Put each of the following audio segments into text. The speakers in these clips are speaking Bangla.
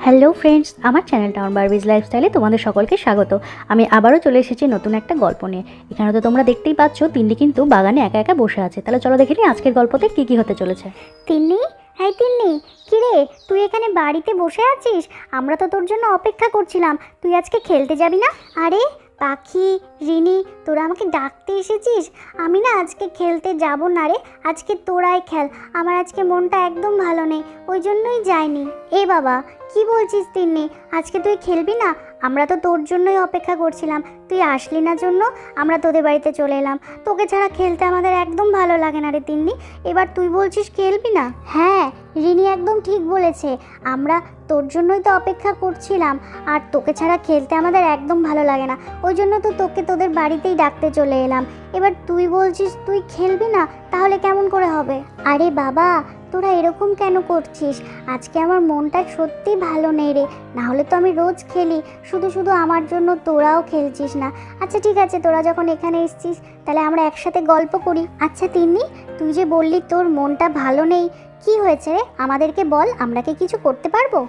হ্যালো ফ্রেন্ডস, আমার চ্যানেল টাউন বারবিজ লাইফস্টাইলে তোমাদের সকলকে স্বাগত। আমি আবারও চলে এসেছি নতুন একটা গল্প নিয়ে। এখানে তো তোমরা দেখতেই পাচ্ছ তিন্নি কিন্তু বাগানে একা একা বসে আছে। তাহলে চলো দেখে নিই আজকের গল্পতে কী কী হতে চলেছে। তিন্নি, হ্যাঁ তিন্নি, কিরে তুই এখানে বাড়িতে বসে আছিস? আমরা তো তোর জন্য অপেক্ষা করছিলাম। তুই আজকে খেলতে যাবি না? আরে পাখি, রিনি, তোরা আমাকে ডাকতে এসেছিস? আমি না আজকে খেলতে যাব না রে, আজকে তোরাই খেল। আমার আজকে মনটা একদম ভালো নেই, ওই জন্যই যাইনি। এ বাবা, কি বলছিস তিন্নি? আজকে তুই খেলবি না? আমরা তো তোর জন্যই অপেক্ষা করছিলাম, তুই আসলি না জন্য আমরা তোদের বাড়িতে চলে এলাম। তোকে ছাড়া খেলতে আমাদের একদম ভালো লাগে না রে তিন্নি। এবার তুই বলছিস খেলবি না? হ্যাঁ, রিনি একদম ঠিক বলেছে। আমরা তোর জন্যই তো অপেক্ষা করছিলাম, আর তোকে ছাড়া খেলতে আমাদের একদম ভালো লাগে না। ওই জন্য তো তোকে তোদের বাড়িতেই ডাকতে চলে এলাম। এবার তুই বলছিস তুই খেলবি না, তাহলে কেমন করে হবে? আরে বাবা, তোরা এরকম কেন করছিস? আজকে আমার মনটা সত্যি ভালো নেই রে, না হলে তো আমি রোজ খেলি। শুধু শুধু আমার জন্য তোরাও খেলছিস না। আচ্ছা ঠিক আছে, তোরা যখন এখানে এসছিস তাহলে আমরা একসাথে গল্প করি। আচ্ছা তিন্নি, তুই যে বললি তোর মনটা ভালো নেই, কি হয়েছে রে? আমাদেরকে বল, আমরা কি কিছু করতে পারবো?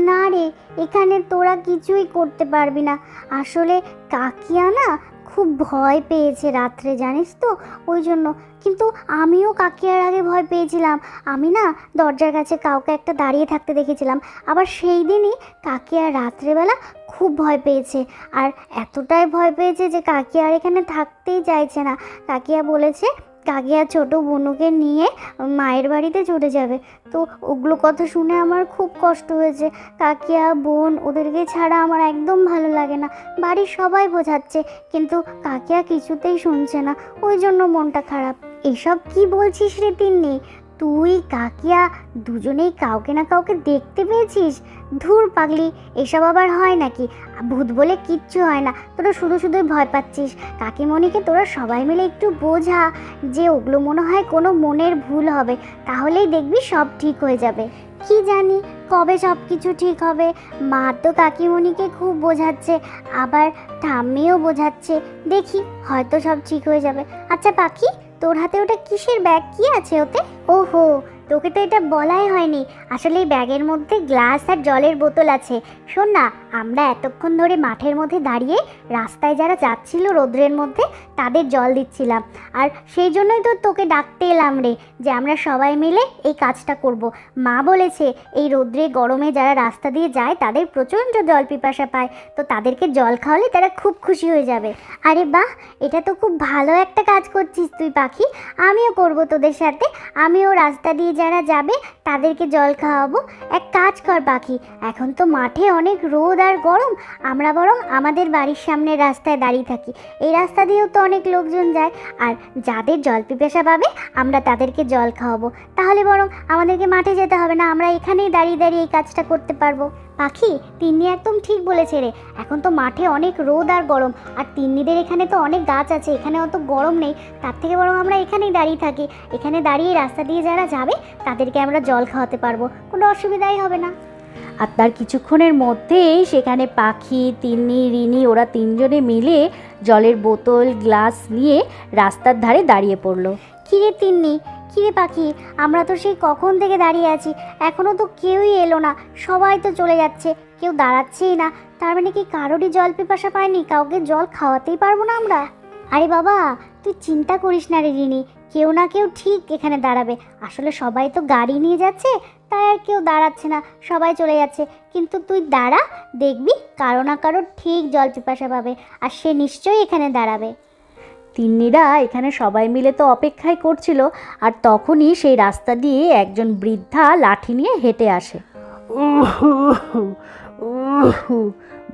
না রে, এখানে তোরা কিছুই করতে পারবি না। আসলে কাকিয়া না খুব ভয় পেয়েছে রাত্রে, জানিস তো, ওই জন্য। কিন্তু আমিও কাকিয়ার আগে ভয় পেয়েছিলাম। আমি না দরজার কাছে কাউকে একটা দাঁড়িয়ে থাকতে দেখেছিলাম। আবার সেই দিনই কাকিয়া রাত্রেবেলা খুব ভয় পেয়েছে, আর এতটাই ভয় পেয়েছে যে কাকিয়া আর এখানে থাকতেই চাইছে না। কাকিয়া বলেছে কাকিয়া ছোট বোনকে নিয়ে মায়ের বাড়িতে চলে যাবে। তো ওগুলো কথা শুনে আমার খুব কষ্ট হয়েছে। কাকিয়া বোন ওদেরকে ছাড়া আমার একদম ভালো লাগে না। বাড়ির সবাই বোঝাচ্ছে, কিন্তু কাকিয়া কিছুতেই শুনছে না, ওই জন্য মনটা খারাপ। এসব কি বলছিস রে তিন্নি? তুই কাকিয়া দুজনেই কাউকে না কাউকে দেখতে পেয়েছিস? ধুর পাগলি, এসব আবার হয় নাকি? ভূত বলে কিচ্ছু হয় না, তোরা শুধু শুধুই ভয় পাচ্ছিস। কাকিমণিকে তোরা সবাই মিলে একটু বোঝা যে ওগুলো মনে হয় কোনো মনের ভুল হবে, তাহলেই দেখবি সব ঠিক হয়ে যাবে। কি জানি কবে সব কিছু ঠিক হবে। মা তো কাকিমণিকে খুব বোঝাচ্ছে, আবার ঠাম্মিও বোঝাচ্ছে। দেখি হয়তো সব ঠিক হয়ে যাবে। আচ্ছা পাখি, তোর হাতে ওটা কিসের ব্যাগ? কি আছে ওতে? ওহো, তোকে তো এটা বলাই হয়নি। আসলে এই ব্যাগের মধ্যে গ্লাস আর জলের বোতল আছে। শোন না, আমরা এতক্ষণ ধরে মাঠের মধ্যে দাঁড়িয়ে রাস্তায় যারা যাচ্ছিল রোদ্রের মধ্যে তাদের জল দিচ্ছিলাম, আর সেই জন্যই তো তোকে ডাকতে এলাম রে, যে আমরা সবাই মিলে এই কাজটা করব। মা বলেছে এই রোদ্রে গরমে যারা রাস্তা দিয়ে যায় তাদের প্রচণ্ড জল পিপাসা পায়, তো তাদেরকে জল খাওয়ালে তারা খুব খুশি হয়ে যাবে। আরে বাহ, এটা তো খুব ভালো একটা কাজ করছিস তুই পাখি। আমিও করব তোদের সাথে। আমিও রাস্তা দিয়ে যারা যাবে তাদেরকে জল খাওয়াবো। এক কাজ কর পাখি, এখন তো মাঠে অনেক রোদ আর গরম, আমরা বরং আমাদের বাড়ির সামনের রাস্তায় দাঁড়িয়ে থাকি। এই রাস্তা দিয়েও তো অনেক লোকজন যায়, আর যাদের জল পিপাসা পাবে আমরা তাদেরকে জল খাওয়াবো। তাহলে বরং আমাদেরকে মাঠে যেতে হবে না, আমরা এখানেই দাঁড়িয়ে দাঁড়িয়ে এই কাজটা করতে পারবো। পাখি, তিন্নি একদম ঠিক বলেছে রে। এখন তো মাঠে অনেক রোদ আর গরম, আর তিন্নিদের এখানে তো অনেক গাছ আছে, এখানে অত গরম নেই। তার থেকে বরং আমরা এখানেই দাঁড়িয়ে থাকি। এখানে দাঁড়িয়ে রাস্তা দিয়ে যারা যাবে তাদেরকে আমরা জল খাওয়াতে পারবো, কোনো অসুবিধাই হবে না। আর তার কিছুক্ষণের মধ্যেই সেখানে পাখি, তিন্নি, রিনি ওরা তিনজনে মিলে জলের বোতল গ্লাস নিয়ে রাস্তার ধারে দাঁড়িয়ে পড়লো। কিরে তিন্নি, কিরে পাখি, আমরা তো সেই কখন থেকে দাঁড়িয়ে আছি, এখনও তো কেউই এলো না। সবাই তো চলে যাচ্ছে, কেউ দাঁড়াচ্ছেই না। তার মানে কি কারোরই জল পিপাসা পায়নি? কাউকে জল খাওয়াতেই পারবো না আমরা? আরে বাবা, তুই চিন্তা করিস না রে রিনি, কেউ না কেউ ঠিক এখানে দাঁড়াবে। আসলে সবাই তো গাড়ি নিয়ে যাচ্ছে, তাই আর কেউ দাঁড়াচ্ছে না, সবাই চলে যাচ্ছে। কিন্তু তুই দাঁড়া, দেখবি কারো না কারো ঠিক জল পিপাসা পাবে, আর সে নিশ্চয়ই এখানে দাঁড়াবে। তিন্নিরা এখানে সবাই মিলে তো অপেক্ষাই করছিল, আর তখনই সেই রাস্তা দিয়ে একজন বৃদ্ধা লাঠি নিয়ে হেঁটে আসে।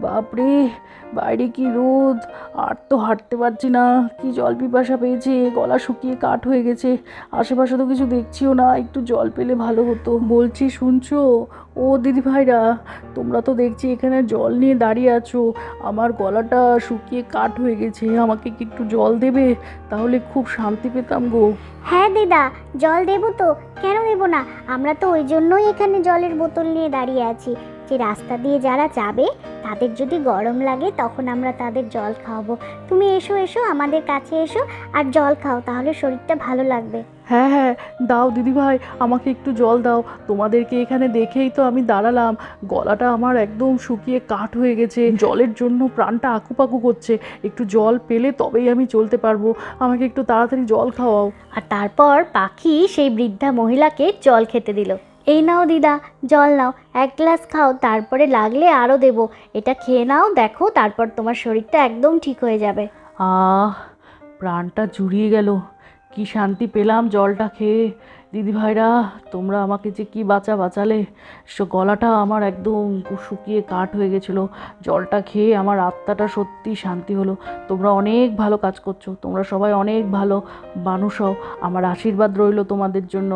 বাপরে, বাইরে কি রোদ, আর তো হাঁটতে পারছি না। কি জল পিপাসা পেয়েছে, গলা শুকিয়ে কাঠ হয়ে গেছে। আশেপাশে তো কিছু দেখছিও না, একটু জল পেলে ভালো হতো। বলছি শুনছো ও দিদি ভাইরা, তোমরা তো দেখছি এখানে জল নিয়ে দাঁড়িয়ে আছো। আমার গলাটা শুকিয়ে কাঠ হয়ে গেছে, আমাকে কি একটু জল দেবে? তাহলে খুব শান্তি পেতাম গো। হ্যাঁ দিদা, জল দেবো তো, কেন দেবো না? আমরা তো ওই জন্যই এখানে জলের বোতল নিয়ে দাঁড়িয়ে আছি, যে রাস্তা দিয়ে যারা যাবে তাদের যদি গরম লাগে তখন আমরা তাদের জল খাওয়াবো। তুমি এসো এসো, আমাদের কাছে এসো আর জল খাও, তাহলে শরীরটা ভালো লাগবে। হ্যাঁ হ্যাঁ, দাও দিদিভাই, আমাকে একটু জল দাও। তোমাদেরকে এখানে দেখেই তো আমি দাঁড়ালাম। গলাটা আমার একদম শুকিয়ে কাঠ হয়ে গেছে, জলের জন্য প্রাণটা আকুপাকু করছে। একটু জল পেলে তবেই আমি চলতে পারবো। আমাকে একটু তাড়াতাড়ি জল খাওয়াও। আর তারপর পাখি সেই বৃদ্ধা মহিলাকে জল খেতে দিল। এই নাও দিদা, জল নাও, এক গ্লাস খাও, তারপরে লাগলে আরও দেবো। এটা খেয়ে নাও, দেখো তারপর তোমার শরীরটা একদম ঠিক হয়ে যাবে। আহ, প্রাণটা জুড়িয়ে গেল। কি শান্তি পেলাম জলটা খেয়ে। দিদিভাইরা, তোমরা আমাকে যে কি বাঁচালে। গলাটা আমার একদম শুকিয়ে কাঠ হয়ে গেছিলো। জলটা খেয়ে আমার আত্মাটা সত্যি শান্তি হলো। তোমরা অনেক ভালো কাজ করছো, তোমরা সবাই অনেক ভালো মানুষ হও। আমার আশীর্বাদ রইলো তোমাদের জন্য।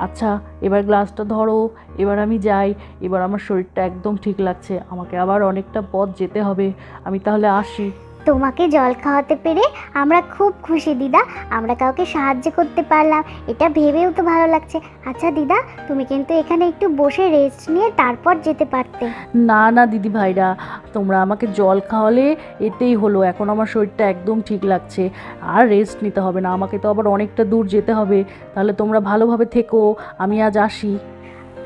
আচ্ছা, এবার গ্লাসটা ধরো, এবার আমি যাই। এবার আমার শরীরটা একদম ঠিক লাগছে। আমাকে আবার অনেকটা পথ যেতে হবে। আমি তাহলে আসি। তোমাকে জল খাওয়াতে পেরে আমরা খুব খুশি দিদা। আমরা কাউকে সাহায্য করতে পারলাম, এটা ভেবেও তো ভালো লাগছে। আচ্ছা দিদা, তুমি কিন্তু এখানে একটু বসে রেস্ট নিয়ে তারপর যেতে পারতে। না না দিদি ভাইরা, তোমরা আমাকে জল খাওয়ালে এতেই হলো। এখন আমার শরীরটা একদম ঠিক লাগছে, আর রেস্ট নিতে হবে না। আমাকে তো আবার অনেকটা দূর যেতে হবে। তাহলে তোমরা ভালোভাবে থেকো, আমি আজ আসি।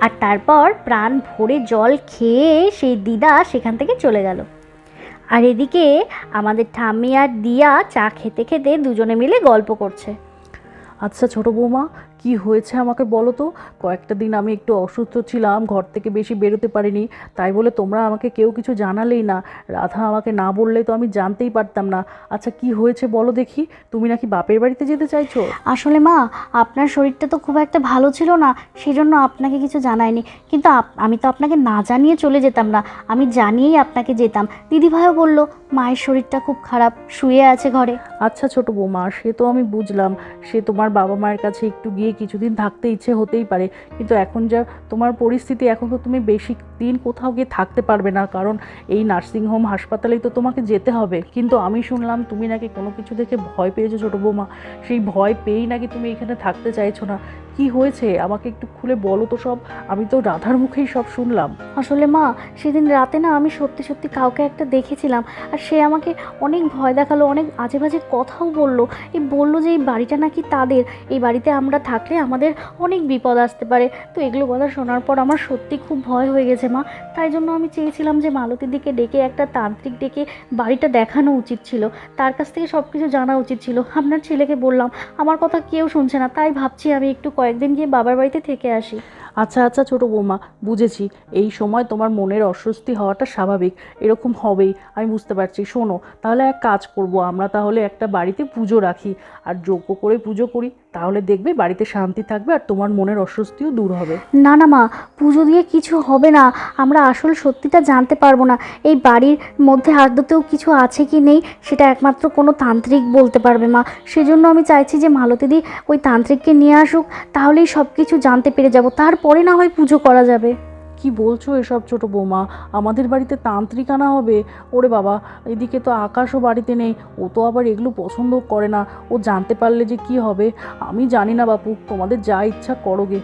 আর তারপর প্রাণ ভরে জল খেয়ে সেই দিদা সেখান থেকে চলে গেল। আর এদিকে আমাদের ঠাম্মি আর দিয়া চা খেতে খেতে দুজনে মিলে গল্প করছে। আচ্ছা ছোট বৌমা, কি হয়েছে আমাকে বলো তো। কয়েকটা দিন আমি একটু অসুস্থ ছিলাম, ঘর থেকে বেশি বেরোতে পারিনি। তাই বলে তোমরা আমাকে কেউ কিছু জানালেই না। রাধা আমাকে না বললে তো আমি জানতেই পারতাম না। আচ্ছা, কি হয়েছে বলো দেখি। তুমি নাকি বাপের বাড়িতে যেতে চাইছো? আসলে মা, আপনার শরীরটা তো খুব একটা ভালো ছিল না, সেজন্য আপনাকে কিছু জানাইনি। কিন্তু আমি তো আপনাকে না জানিয়ে চলে যেতাম না, আমি জানিয়েই আপনাকে যেতাম। দিদিভাইও বলল মায়ের শরীরটা খুব খারাপ, শুয়ে আছে ঘরে। আচ্ছা ছোট বৌমা, সে তো আমি বুঝলাম। সে তোমার বাবা মায়ের কাছে একটু গিয়ে কিছুদিন থাকতে ইচ্ছে হতেই পারে। কিন্তু এখন যা তোমার পরিস্থিতি, এখন তো তুমি বেশি দিন কোথাও গিয়ে থাকতে পারবে না, কারণ এই নার্সিংহোম হাসপাতালেই তো তোমাকে যেতে হবে। কিন্তু আমি শুনলাম তুমি নাকি কোনো কিছু দেখে ভয় পেয়েছো ছোট বৌমা। সেই ভয় পেয়েই নাকি তুমি এখানে থাকতে চাইছো না। কি হয়েছে আমাকে একটু খুলে বলো তো সব। আমি তো রাধার মুখেই সব শুনলাম। আসলে মা, সেদিন রাতে না আমি সত্যি সত্যি কাউকে একটা দেখেছিলাম, আর সে আমাকে অনেক ভয় দেখালো, অনেক আজে বাজে কথাও বললো। বললো যে এই বাড়িটা নাকি তাদের, এই বাড়িতে আমরা থাকলে আমাদের অনেক বিপদ আসতে পারে। তো এগুলো কথা শোনার পর আমার সত্যি খুব ভয় হয়ে গেছে মা। তাই জন্য আমি চেয়েছিলাম যে মালতীর দিকে ডেকে একটা তান্ত্রিক ডেকে বাড়িটা দেখানো উচিত ছিল, তার কাছ থেকে সব কিছু জানা উচিত ছিল। আপনার ছেলেকে বললাম, আমার কথা কেউ শুনছে না। তাই ভাবছি আমি একটু কয়েকদিন গিয়ে বাবার বাড়িতে থেকে আসি। আচ্ছা আচ্ছা ছোটো বৌমা, বুঝেছি। এই সময় তোমার মনের অস্বস্তি হওয়াটা স্বাভাবিক, এরকম হবেই, আমি বুঝতে পারছি। শোনো, তাহলে এক কাজ করব, আমরা তাহলে একটা বাড়িতে পুজো রাখি আর যজ্ঞ করে পুজো করি। তাহলে দেখবে বাড়িতে শান্তি থাকবে আর তোমার মনের অস্বস্তিও দূর হবে। না না মা, পুজো দিয়ে কিছু হবে না। আমরা আসল সত্যিটা জানতে পারবো না। এই বাড়ির মধ্যে আদতেও কিছু আছে কি নেই সেটা একমাত্র কোনো তান্ত্রিক বলতে পারবে মা। সেজন্য আমি চাইছি যে মালতীদি ওই তান্ত্রিককে নিয়ে আসুক, তাহলেই সব কিছু জানতে পেরে যাব, তারপরে না হয় পুজো করা যাবে। কি বলছো এসব ছোটো বৌমা? আমাদের বাড়িতে তান্ত্রিক আনা হবে? ওরে বাবা, এদিকে তো আকাশও বাড়িতে নেই, ও তো আবার এগুলো পছন্দ করে না। ও জানতে পারলে যে কি হবে আমি জানি না বাপু, তোমাদের যা ইচ্ছা করোগে।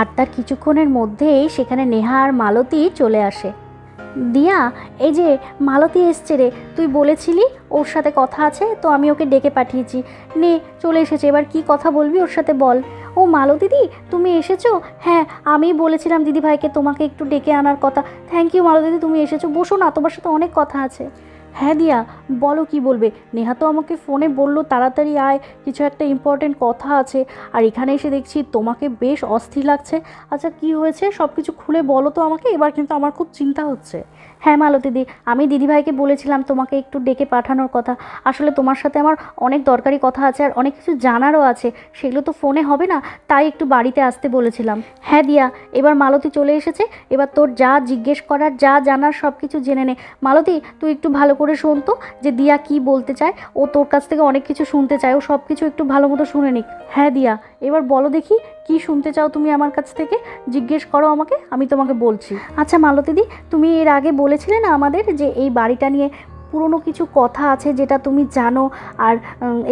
আর তার কিছুক্ষণের মধ্যেই সেখানে নেহা আর মালতী চলে আসে। দিয়া, এই যে মালতী এসছে রে, তুই বলেছিলি ওর সাথে কথা আছে, তো আমি ওকে ডেকে পাঠিয়েছি। নে, চলে এসেছে, এবার কি কথা বলবি ওর সাথে বল। ও মালতীদি, তুমি এসেছো? হ্যাঁ, আমি বলেছিলাম দিদিভাইকে তোমাকে একটু ডেকে আনার কথা। থ্যাংক ইউ মালতীদি, তুমি এসেছো, বসো না, তোমার সাথে অনেক কথা আছে। হ্যাঁ দিয়া, বলো কি বলবে। নেহা তো আমাকে ফোনে বললো তাড়াতাড়ি আয়, কিছু একটা ইম্পর্টেন্ট কথা আছে। আর এখানে এসে দেখছি তোমাকে বেশ অস্থির লাগছে। আচ্ছা, কি হয়েছে সব কিছু খুলে বলো তো আমাকে, এবার কিন্তু আমার খুব চিন্তা হচ্ছে। হ্যাঁ মালতীদি, আমি দিদিভাইকে বলেছিলাম তোমাকে একটু ডেকে পাঠানোর কথা। আসলে তোমার সাথে আমার অনেক দরকারি কথা আছে, আর অনেক কিছু জানারও আছে, সেগুলো তো ফোনে হবে না, তাই একটু বাড়িতে আসতে বলেছিলাম। হ্যাঁ দিয়া, এবার মালতী চলে এসেছে, এবার তোর যা জিজ্ঞেস করার, যা জানার সব কিছু জেনে নে। মালতী, তুই একটু ভালো করে শোন তো যে দিয়া কি বলতে চায়। ও তোর কাছ থেকে অনেক কিছু শুনতে চায়, ও সব কিছু একটু ভালো মতো শুনে নিক। হ্যাঁ দিয়া, এবার বলো দেখি কি শুনতে চাও তুমি আমার কাছ থেকে, জিজ্ঞেস করো আমাকে, আমি তোমাকে বলছি। আচ্ছা মালতীদি, তুমি এর আগে বলেছিলে না আমাদের যে এই বাড়িটা নিয়ে পুরনো কিছু কথা আছে যেটা তুমি জানো, আর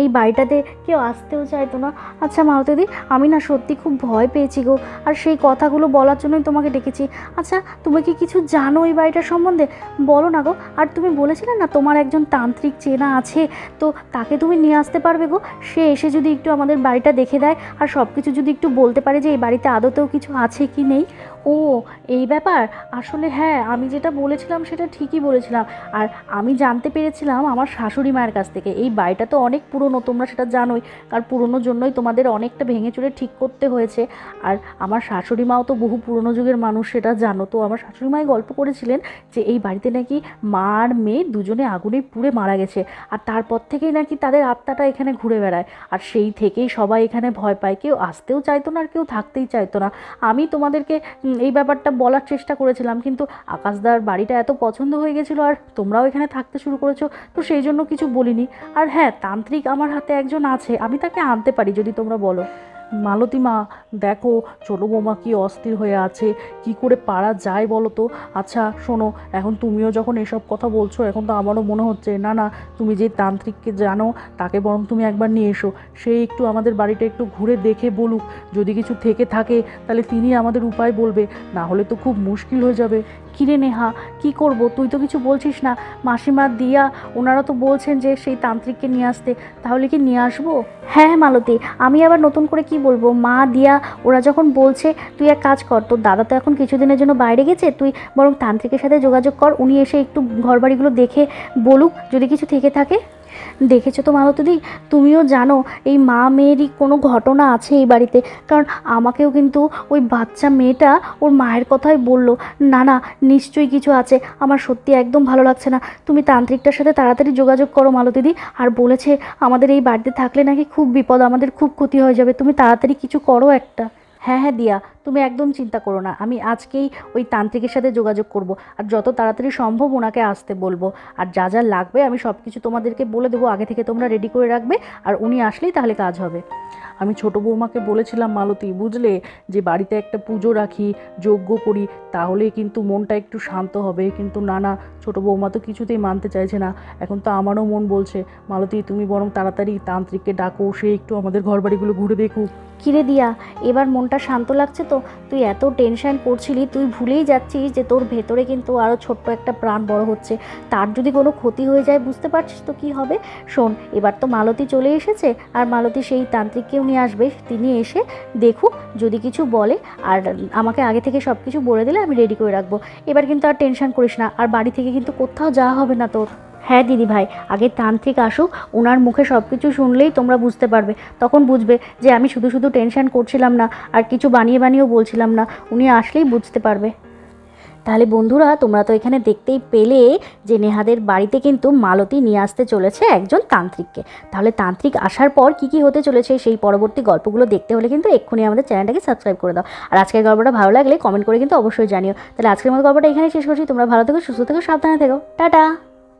এই বাড়িটাতে কেউ আসতেও চাইতো না। আচ্ছা মালতীদি, আমি না সত্যি খুব ভয় পেয়েছি গো, আর সেই কথাগুলো বলার জন্যই তোমাকে ডেকেছি। আচ্ছা তুমি কি কিছু জানো এই বাড়িটার সম্বন্ধে? বলো না গো। আর তুমি বলেছিলে না তোমার একজন তান্ত্রিক চেনা আছে, তো তাকে তুমি নিয়ে আসতে পারবে গো। সে এসে যদি একটু আমাদের বাড়িটা দেখে দেয় আর সব কিছু যদি একটু বলতে পারে যে এই বাড়িতে আদতেও কিছু আছে কি নেই। ও এই ব্যাপার, আসলে হ্যাঁ আমি যেটা বলেছিলাম সেটা ঠিকই বলেছিলাম। আর আমি জানতে পেরেছিলাম আমার শাশুড়ি মায়ের কাছ থেকে, এই বাড়িটা তো অনেক পুরনো, তোমরা সেটা জানোই, আর পুরনোর জন্যই তোমাদের অনেকটা ভেঙে চুরে ঠিক করতে হয়েছে। আর আমার শাশুড়ি মাও তো বহু পুরনো যুগের মানুষ, সেটা জানো তো। আমার শাশুড়ি মাই গল্প করেছিলেন যে এই বাড়িতে নাকি মা আর মেয়ে দুজনে আগুনে পুড়ে মারা গেছে, আর তারপর থেকেই নাকি তাদের আত্মাটা এখানে ঘুরে বেড়ায়, আর সেই থেকেই সবাই এখানে ভয় পায়, কেউ আসতেও চাইতো না আর কেউ থাকতেই চাইতো না। আমি তোমাদেরকে এই ব্যাপারটা বলার চেষ্টা করেছিলাম, কিন্তু আকাশদার বাড়িটা এত পছন্দ হয়ে গেছিলো আর তোমরাও এখানে থাকতে শুরু করেছো, তো সেই জন্য কিছু বলিনি। আর হ্যাঁ, তান্ত্রিক আমার হাতে একজন আছে, আমি তাকে আনতে পারি যদি তোমরা বলো। মালতী মা, দেখো ছোটো বৌমা কি অস্থির হয়ে আছে, কি করে পারা যায় বলো তো। আচ্ছা শোনো, এখন তুমিও যখন এসব কথা বলছো, এখন তো আমারও মনে হচ্ছে না না, তুমি যে তান্ত্রিককে জানো তাকে বরং তুমি একবার নিয়ে এসো, সে একটু আমাদের বাড়িটা একটু ঘুরে দেখে বলুক, যদি কিছু থেকে থাকে তাহলে তিনি আমাদের উপায় বলবে, না হলে তো খুব মুশকিল হয়ে যাবে। কিরে নেহা, কি করব? তুই তো কিছু বলছিস না। মাসিমা, দিয়া, ওনারা তো বলছেন যে সেই তান্ত্রিককে নিয়ে আসতে, তাহলে কি নিয়ে আসবো? হ্যাঁ মালতী, আমি আবার নতুন করে কি বলবো? মা, দিয়া ওরা যখন বলছে, তুই এক কাজ কর, তোর দাদা তো এখন কিছুদিনের জন্য বাইরে গেছে, তুই বরং তান্ত্রিকের সাথে যোগাযোগ কর, উনি এসে একটু ঘরবাড়িগুলো দেখে বলুক যদি কিছু থেকে থাকে। দেখেছো তো মালতীদি, তুমিও জানো এই মা মেয়েরই কোনো ঘটনা আছে এই বাড়িতে, কারণ আমাকেও কিন্তু ওই বাচ্চা মেয়েটা ওর মায়ের কথাই বললো। না না, নিশ্চয়ই কিছু আছে, আমার সত্যি একদম ভালো লাগছে না। তুমি তান্ত্রিকটার সাথে তাড়াতাড়ি যোগাযোগ করো মালতীদি, আর বলেছে আমাদের এই বাড়িতে থাকলে নাকি খুব বিপদ, আমাদের খুব ক্ষতি হয়ে যাবে, তুমি তাড়াতাড়ি কিছু করো একটা। হ্যাঁ হ্যাঁ দিয়া, তুমি একদম চিন্তা করো না, আমি আজকেই ওই তান্ত্রিকের সাথে যোগাযোগ করব, আর যত তাড়াতাড়ি সম্ভব ওনাকে আসতে বলবো, আর যা যা লাগবে আমি সব কিছু তোমাদেরকে বলে দেবো, আগে থেকে তোমরা রেডি করে রাখবে, আর উনি আসলেই তাহলে কাজ হবে। আমি ছোটো বৌমাকে বলেছিলাম মালতী, বুঝলে, যে বাড়িতে একটা পুজো রাখি, যজ্ঞ করি, তাহলে কিন্তু মনটা একটু শান্ত হবে, কিন্তু না না, ছোটো বৌমা তো কিছুতেই মানতে চাইছে না। এখন তো আমারও মন বলছে, মালতী তুমি বরং তাড়াতাড়ি তান্ত্রিককে ডাকো, সে একটু আমাদের ঘরবাড়িগুলো ঘুরে দেখুক। কিরে দিয়া, এবার মনটা শান্ত লাগছে তো? তুই এত টেনশন করছিলি, তুই ভুলেই যাচ্ছিস যে তোর ভেতরে কিন্তু আরও ছোট্ট একটা প্রাণ বড় হচ্ছে, তার যদি কোনো ক্ষতি হয়ে যায় বুঝতে পারছিস তো কী হবে? শোন, এবার তো মালতী চলে এসেছে, আর মালতী সেই তান্ত্রিককেও নিয়ে আসবে, তিনি এসে দেখুক, যদি কিছু বলে আর আমাকে আগে থেকে সব কিছু বলে দিলে আমি রেডি করে রাখবো। এবার কিন্তু আর টেনশন করিস না, আর বাড়ি থেকে কিন্তু কোথাও যাওয়া হবে না তোর। হ্যাঁ দিদি ভাই, আগে তান্ত্রিক আসুক, ওনার মুখে সব কিছু শুনলেই তোমরা বুঝতে পারবে, তখন বুঝবে যে আমি শুধু শুধু টেনশন করছিলাম না, আর কিছু বানিয়ে বানিয়েও বলছিলাম না, উনি আসলেই বুঝতে পারবে। তাহলে বন্ধুরা, তোমরা তো এখানে দেখতেই পেলে যে নেহাদের বাড়িতে কিন্তু মালতী নিয়ে আসতে চলেছে একজন তান্ত্রিককে। তাহলে তান্ত্রিক আসার পর কি কি হতে চলেছে সেই পরবর্তী গল্পগুলো দেখতে হলে কিন্তু এক্ষুনি আমাদের চ্যানেলটাকে সাবস্ক্রাইব করে দাও। আর আজকের গল্পটা ভালো লাগলে কমেন্ট করে কিন্তু অবশ্যই জানিও। তাহলে আজকের মতো গল্পটা এখানে শেষ করছি। তোমরা ভালো থেকো, সুস্থ থেকো, সাবধানে থেকো, টাটা।